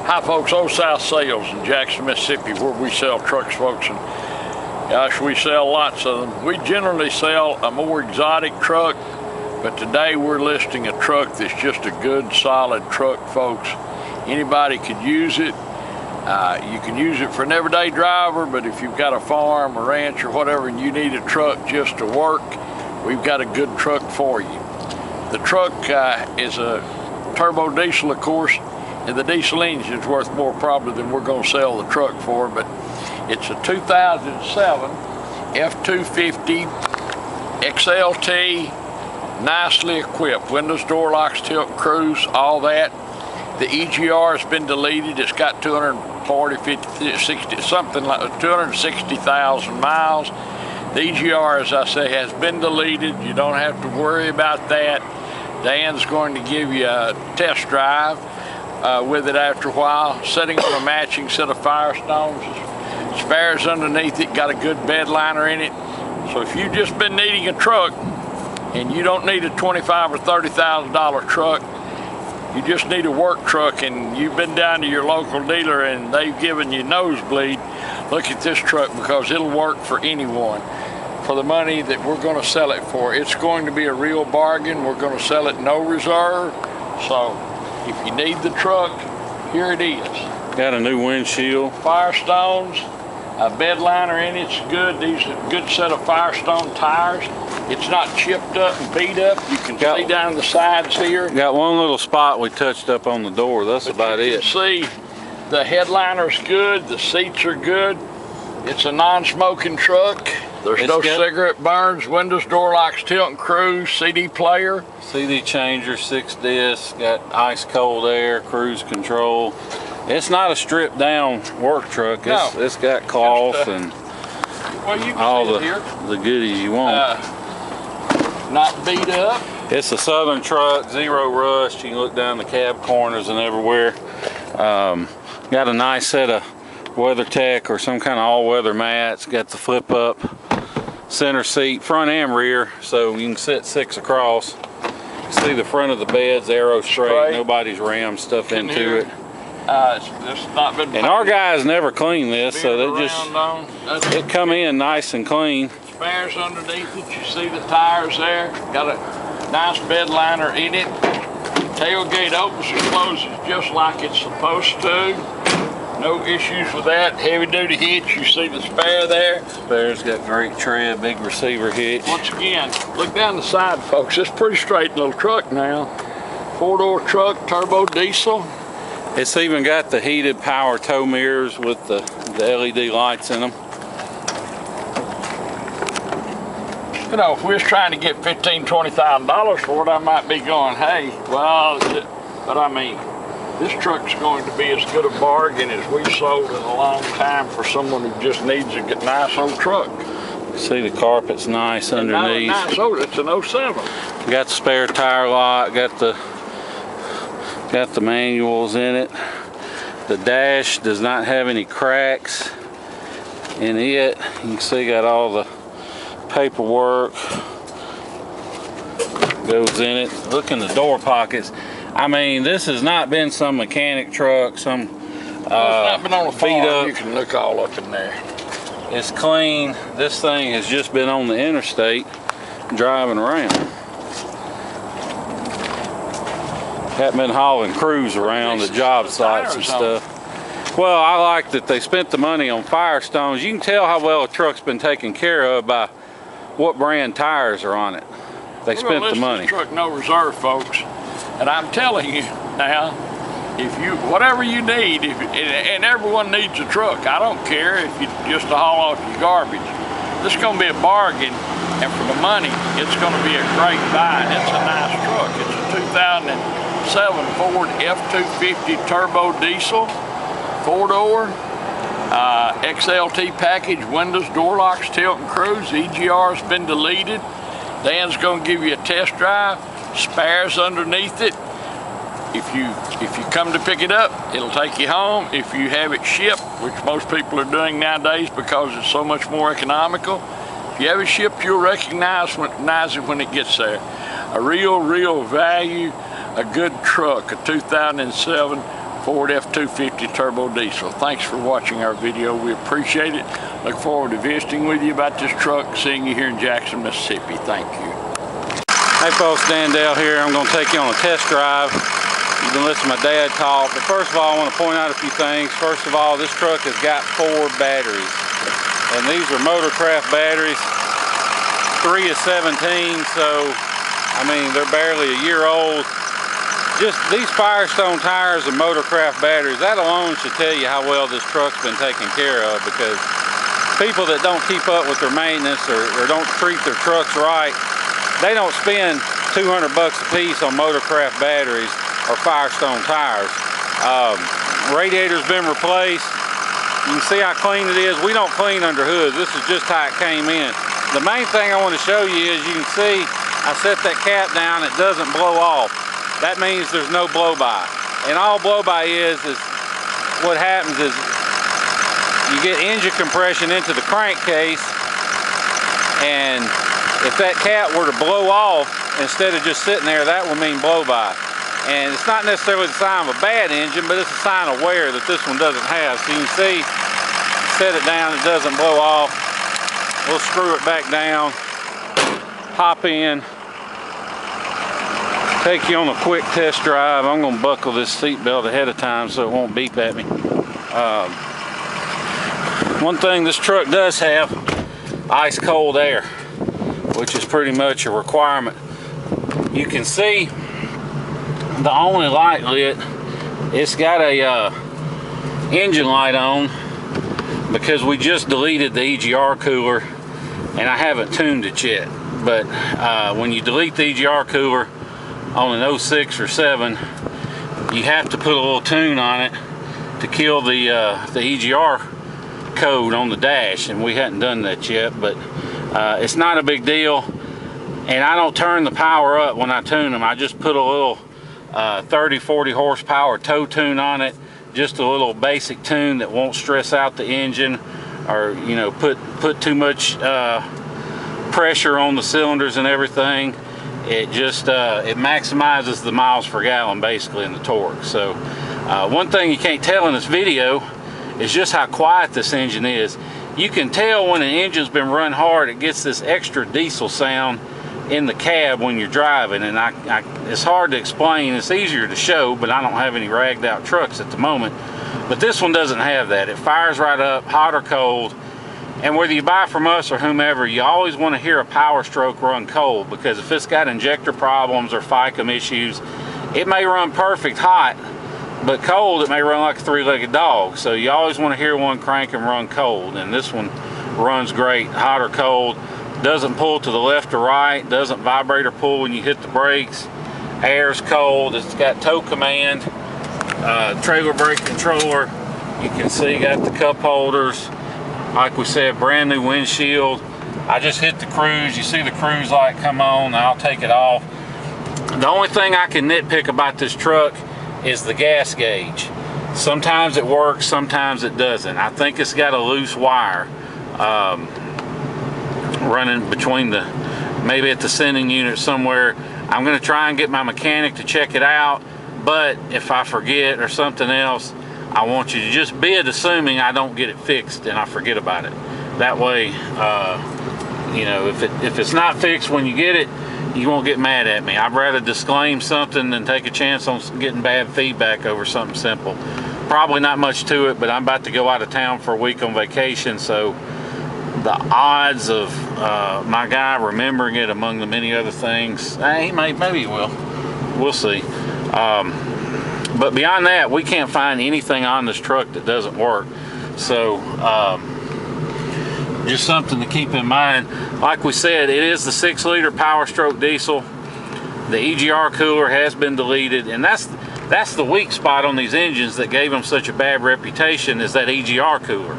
Hi folks, Old South Sales in Jackson, Mississippi, where we sell trucks, folks, and gosh, we sell lots of them. We generally sell a more exotic truck, but today we're listing a truck that's just a good, solid truck, folks. Anybody could use it. You can use it for an everyday driver, but if you've got a farm, a ranch, or whatever, and you need a truck just to work, we've got a good truck for you. The truck is a turbo diesel, of course, and the diesel engine is worth more probably than we're going to sell the truck for, but it's a 2007 F250 XLT, nicely equipped, windows, door locks, tilt, cruise, all that. The EGR has been deleted. It's got 240, 50, 60, something like 260,000 miles. The EGR, as I say, has been deleted. You don't have to worry about that. Dan's going to give you a test drive with it after a while, sitting on a matching set of Firestones. Spares underneath it, got a good bed liner in it. So if you've just been needing a truck and you don't need a $25,000 or $30,000 truck, you just need a work truck, and you've been down to your local dealer and they've given you nosebleed, look at this truck, because it'll work for anyone for the money that we're going to sell it for. It's going to be a real bargain. We're going to sell it no reserve. So if you need the truck, here it is. Got a new windshield. Firestones, a bed liner in it's good. These are a good set of Firestone tires. It's not chipped up and beat up. You can see down the sides here. Got one little spot we touched up on the door. That's about it. You can see the headliner's good. The seats are good. It's a non-smoking truck. There's no cigarette burns. Windows, door locks, tilt and cruise, CD player. CD changer, 6 discs, got ice cold air, cruise control. It's not a stripped down work truck. It's got cloth and all the goodies you want. Not beat up. It's a Southern truck, zero rust. You can look down the cab corners and everywhere. Got a nice set of WeatherTech or some kind of all-weather mats. Got the flip up center seat, front and rear, so you can sit 6 across. See the front of the bed's arrow straight. Nobody's rammed stuff into it. It's not been and our guys never clean this, so they it come in nice and clean. Spares underneath it. You see the tires there. Got a nice bed liner in it. Tailgate opens and closes just like it's supposed to. No issues with that. Heavy duty hitch. You see the spare there. Spare's got great tread, big receiver hitch. Once again, look down the side, folks. It's a pretty straight little truck now. 4-door truck, turbo diesel. It's even got the heated power tow mirrors with the LED lights in them. You know, if we was trying to get $15,000, $20,000 for it, I might be going, hey, well, but I mean, this truck's going to be as good a bargain as we've sold in a long time for someone who just needs a nice old truck. See the carpet's nice underneath. Nice old, it's an 07. Got the spare tire lock, got the manuals in it. The dash does not have any cracks in it. You can see got all the paperwork goes in it. Look in the door pockets. I mean, this has not been some mechanic truck, some it's not been on a farm. You can look all up in there. It's clean. This thing has just been on the interstate driving around. Haven't been hauling crews around the job sites and stuff. Well, I like that they spent the money on Firestones. You can tell how well a truck's been taken care of by what brand tires are on it. They spent the money. This truck no reserve, folks. And I'm telling you now, if you whatever you need, and everyone needs a truck. I don't care if you just to haul off your garbage. This is going to be a bargain, and for the money, it's going to be a great buy. And it's a nice truck. It's a 2007 Ford F250 turbo diesel, 4-door. XLT package, windows, door locks, tilt and cruise. EGR has been deleted. Dan's going to give you a test drive. Spares underneath it. If you come to pick it up, it'll take you home. If you have it shipped, which most people are doing nowadays because it's so much more economical, if you have it shipped, you'll recognize it when it gets there. A real value, a good truck, a 2007 Ford F250 turbo diesel. Thanks for watching our video. We appreciate it. Look forward to visiting with you about this truck, seeing you here in Jackson, Mississippi. Thank you. Hey folks, Dan Dale here. I'm going to take you on a test drive. You've been listening to my dad talk, but first of all I want to point out a few things. First of all, this truck has got 4 batteries, and these are Motorcraft batteries. 3 is 17, so I mean they're barely a year old. Just these Firestone tires and Motorcraft batteries, that alone should tell you how well this truck's been taken care of, because people that don't keep up with their maintenance or don't treat their trucks right, they don't spend $200 a piece on Motorcraft batteries or Firestone tires. Radiator's been replaced. You can see how clean it is. We don't clean under hoods. This is just how it came in. The main thing I want to show you is, you can see I set that cap down, it doesn't blow off. That means there's no blow-by. And all blow-by is what happens is you get engine compression into the crankcase, and if that cap were to blow off instead of just sitting there, that will mean blow-by. And it's not necessarily the sign of a bad engine, but it's a sign of wear that this one doesn't have. So you can see, set it down, it doesn't blow off. We'll screw it back down, hop in, take you on a quick test drive. I'm going to buckle this seat belt ahead of time so it won't beep at me. One thing this truck does have, ice cold air, which is pretty much a requirement. You can see the only light lit, it's got a engine light on because we just deleted the EGR cooler and I haven't tuned it yet. But when you delete the EGR cooler on an 06 or 7, you have to put a little tune on it to kill the EGR code on the dash, and we hadn't done that yet. But it's not a big deal, and I don't turn the power up when I tune them. I just put a little 30-40 horsepower toe tune on it, just a little basic tune that won't stress out the engine or, you know, put too much pressure on the cylinders and everything. It just it maximizes the miles per gallon basically in the torque. So one thing you can't tell in this video is just how quiet this engine is. You can tell when an engine's been run hard, it gets this extra diesel sound in the cab when you're driving, and it's hard to explain. It's easier to show, but I don't have any ragged out trucks at the moment. But this one doesn't have that. It fires right up, hot or cold. And whether you buy from us or whomever, you always want to hear a Power Stroke run cold, because if it's got injector problems or FICM issues, it may run perfect hot, but cold it may run like a 3-legged dog. So you always want to hear one crank and run cold, and this one runs great, hot or cold. Doesn't pull to the left or right, doesn't vibrate or pull when you hit the brakes. Air's cold. It's got tow command, trailer brake controller. You can see got the cup holders. Like we said, brand new windshield. I just hit the cruise. You see the cruise light come on. I'll take it off. The only thing I can nitpick about this truck is the gas gauge. Sometimes it works, sometimes it doesn't. I think it's got a loose wire running between maybe at the sending unit somewhere. I'm going to try and get my mechanic to check it out, but if I forget or something else, I want you to just be assuming I don't get it fixed and I forget about it. That way, you know, if it's not fixed when you get it, you won't get mad at me. I'd rather disclaim something than take a chance on getting bad feedback over something simple. Probably not much to it, but I'm about to go out of town for a week on vacation, so the odds of my guy remembering it among the many other things, maybe he will. We'll see. But beyond that, we can't find anything on this truck that doesn't work. So just something to keep in mind. Like we said, it is the 6-liter Power Stroke diesel. The EGR cooler has been deleted, and that's the weak spot on these engines that gave them such a bad reputation, is that EGR cooler.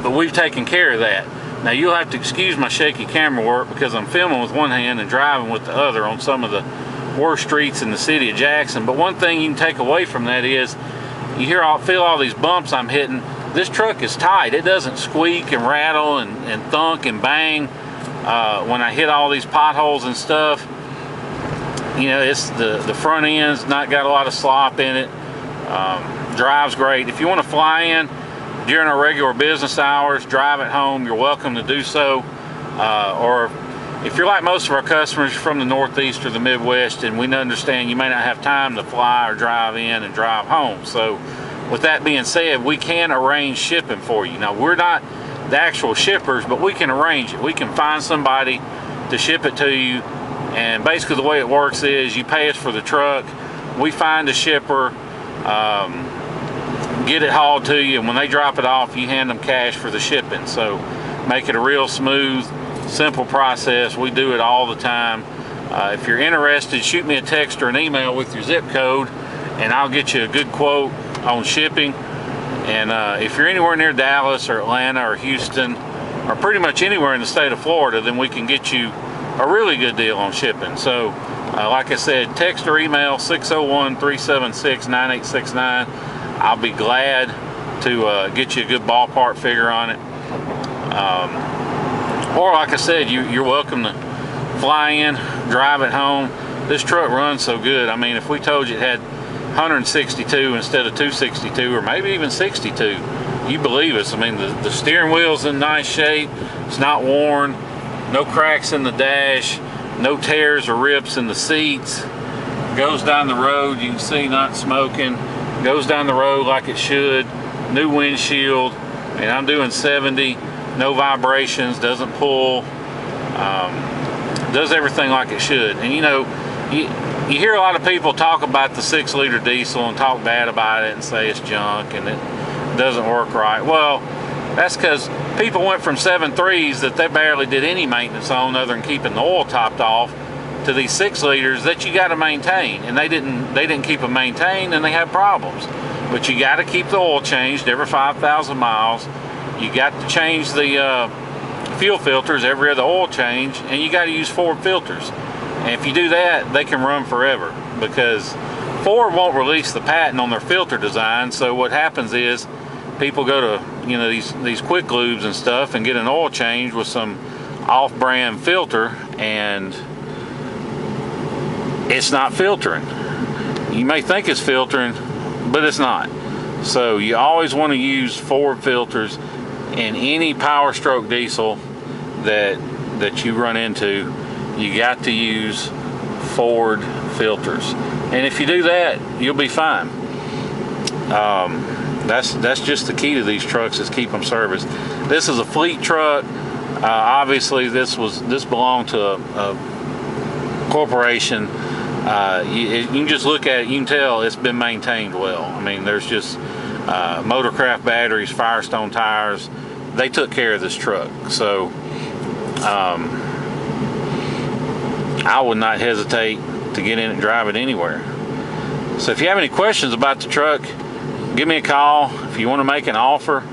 But we've taken care of that. Now you'll have to excuse my shaky camera work because I'm filming with one hand and driving with the other on some of the worst streets in the city of Jackson. But one thing you can take away from that is, you feel all these bumps I'm hitting. This truck is tight. It doesn't squeak and rattle and thunk and bang when I hit all these potholes and stuff. You know, it's the front end's not got a lot of slop in it. Drive's great. If you want to fly in during our regular business hours, drive at home, you're welcome to do so. Or if you're like most of our customers from the Northeast or the Midwest, and we understand you may not have time to fly or drive in and drive home. So with that being said, we can arrange shipping for you. Now, we're not the actual shippers, but we can arrange it. We can find somebody to ship it to you. And basically the way it works is you pay us for the truck, we find a shipper, get it hauled to you, and when they drop it off, you hand them cash for the shipping. So make it a real smooth, simple process. We do it all the time. If you're interested, shoot me a text or an email with your zip code, and I'll get you a good quote on shipping. And if you're anywhere near Dallas or Atlanta or Houston, or pretty much anywhere in the state of Florida, then we can get you a really good deal on shipping. So like I said, text or email 601-376-9869. I'll be glad to get you a good ballpark figure on it. Or like I said, you're welcome to fly in, drive it home. This truck runs so good. I mean, if we told you it had 162 instead of 262, or maybe even 62, you believe us. I mean, the steering wheel's in nice shape. It's not worn. No cracks in the dash. No tears or rips in the seats. Goes down the road, you can see, not smoking. Goes down the road like it should. New windshield, and I'm doing 70. No vibrations, doesn't pull. Does everything like it should. And you know, you hear a lot of people talk about the 6-liter diesel and talk bad about it and say it's junk and it doesn't work right. Well, that's because people went from 7.3s that they barely did any maintenance on other than keeping the oil topped off, to these 6-liters that you got to maintain, and they didn't keep them maintained, and they had problems. But you got to keep the oil changed every 5,000 miles. You got to change the fuel filters every other oil change, and you got to use Ford filters. And if you do that, they can run forever, because Ford won't release the patent on their filter design. So what happens is people go to, you know, these quick lubes and stuff and get an oil change with some off-brand filter, and it's not filtering. You may think it's filtering, but it's not. So you always want to use Ford filters in any Power Stroke diesel that you run into. You got to use Ford filters, and if you do that, you'll be fine. That's just the key to these trucks, is keep them serviced. This is a fleet truck. Obviously, this belonged to a corporation. You can just look at it, you can tell it's been maintained well. I mean, there's just Motorcraft batteries, Firestone tires. They took care of this truck. So I would not hesitate to get in and drive it anywhere. So if you have any questions about the truck, give me a call. If you want to make an offer,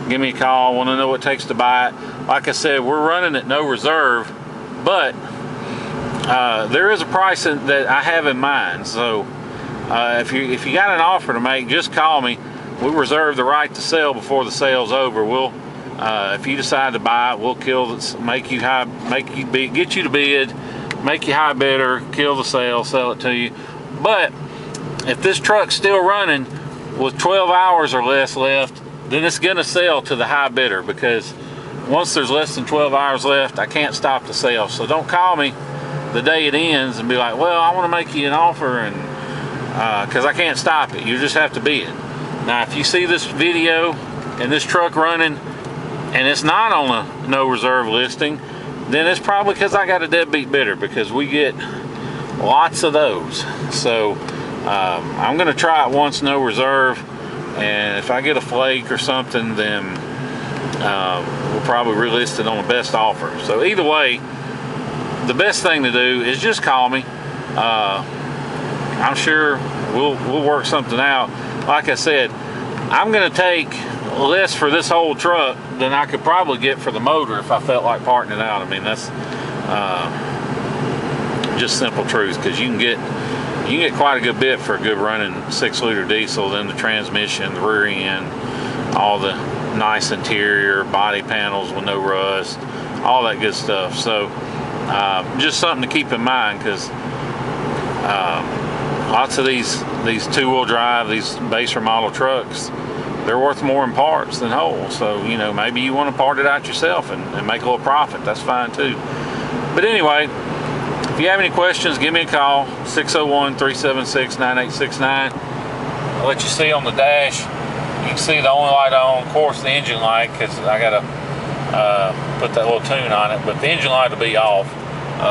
give me a call. I want to know what it takes to buy it. Like I said, we're running at no reserve, but there is a price that I have in mind. So if you got an offer to make, just call me. We reserve the right to sell before the sale's over. We'll if you decide to buy it, we'll get you to bid, make you high bidder, kill the sale, sell it to you. But if this truck's still running with 12 hours or less left, then it's gonna sell to the high bidder, because once there's less than 12 hours left, I can't stop the sale. So don't call me the day it ends and be like, well, I want to make you an offer, and because I can't stop it. You just have to bid. Now, if you see this video and this truck running and it's not on a no reserve listing, then it's probably because I got a deadbeat bidder, because we get lots of those. So I'm going to try it once, no reserve, and if I get a flake or something, then we'll probably relist it on the best offer. So either way, the best thing to do is just call me. I'm sure we'll work something out. Like I said, I'm going to take less for this whole truck than I could probably get for the motor if I felt like parting it out. I mean, that's just simple truth, because you can get quite a good bit for a good running 6-liter diesel. Then the transmission, the rear end, all the nice interior, body panels with no rust, all that good stuff. So just something to keep in mind, because lots of these these two-wheel drive, these base remodel trucks, they're worth more in parts than whole. So, you know, maybe you want to part it out yourself and make a little profit. That's fine too. But anyway, if you have any questions, give me a call, 601-376-9869. I'll let you see on the dash. You can see the only light on, of course, the engine light, because I got to put that little tune on it, but the engine light will be off.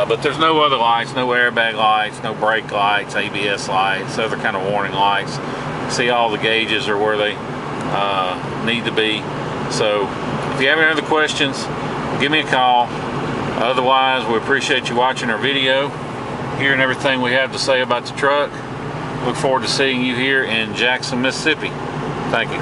But there's no other lights, no airbag lights, no brake lights, ABS lights, other kind of warning lights. See all the gauges are where they need to be. So if you have any other questions, give me a call. Otherwise, we appreciate you watching our video, hearing everything we have to say about the truck. Look forward to seeing you here in Jackson, Mississippi. Thank you.